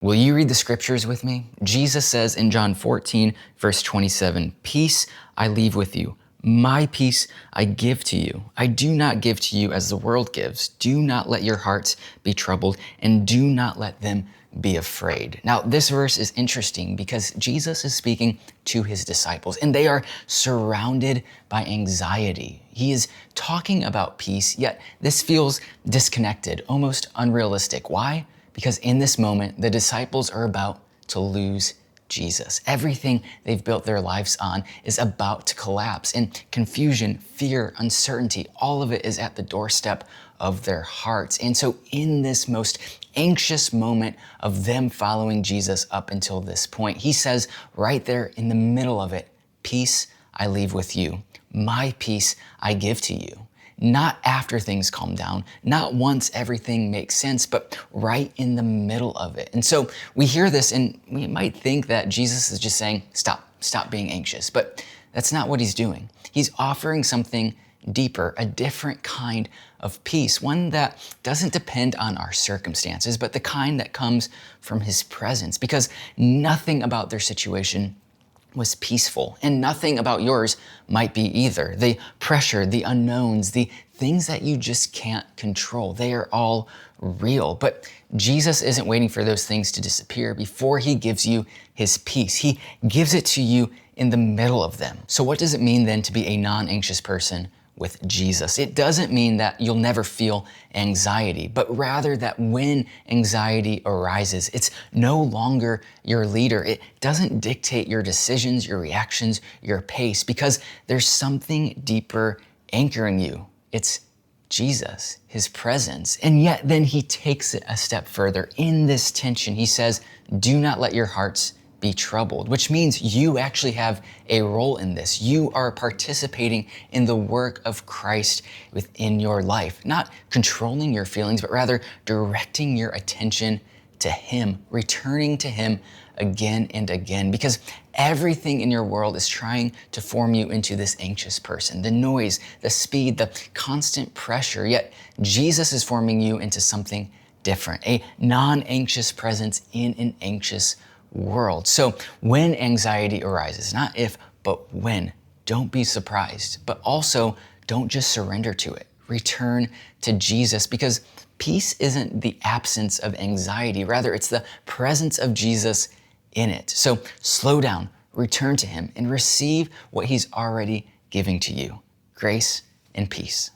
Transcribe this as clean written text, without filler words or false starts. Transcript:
Will you read the scriptures with me? Jesus says in John 14, verse 27, "Peace I leave with you. My peace I give to you. I do not give to you as the world gives. Do not let your hearts be troubled, and do not let them be afraid." Now, this verse is interesting because Jesus is speaking to his disciples, and they are surrounded by anxiety. He is talking about peace, yet this feels disconnected, almost unrealistic. Why? Because in this moment, the disciples are about to lose Jesus. Everything they've built their lives on is about to collapse. And confusion, fear, uncertainty, all of it is at the doorstep of their hearts. And so in this most anxious moment of them following Jesus up until this point, he says right there in the middle of it, "Peace I leave with you. My peace I give to you." Not after things calm down, not once everything makes sense, but right in the middle of it. And so we hear this and we might think that Jesus is just saying, stop being anxious. But that's not what he's doing. He's offering something deeper, a different kind of peace, one that doesn't depend on our circumstances, but the kind that comes from his presence, because nothing about their situation was peaceful, and nothing about yours might be either. The pressure, the unknowns, the things that you just can't control, they are all real. But Jesus isn't waiting for those things to disappear before he gives you his peace. He gives it to you in the middle of them. So what does it mean then to be a non-anxious person with Jesus? It doesn't mean that you'll never feel anxiety, but rather that when anxiety arises, it's no longer your leader. It doesn't dictate your decisions, your reactions, your pace, because there's something deeper anchoring you. It's Jesus, his presence. And yet then he takes it a step further. In this tension, he says, "Do not let your hearts be troubled," which means you actually have a role in this. You are participating in the work of Christ within your life, not controlling your feelings, but rather directing your attention to him, returning to him again and again, because everything in your world is trying to form you into this anxious person. The noise, the speed, the constant pressure, yet Jesus is forming you into something different, a non-anxious presence in an anxious world. So when anxiety arises, not if, but when, don't be surprised, but also don't just surrender to it. Return to Jesus, because peace isn't the absence of anxiety. Rather, it's the presence of Jesus in it. So slow down, return to him, and receive what he's already giving to you: grace and peace.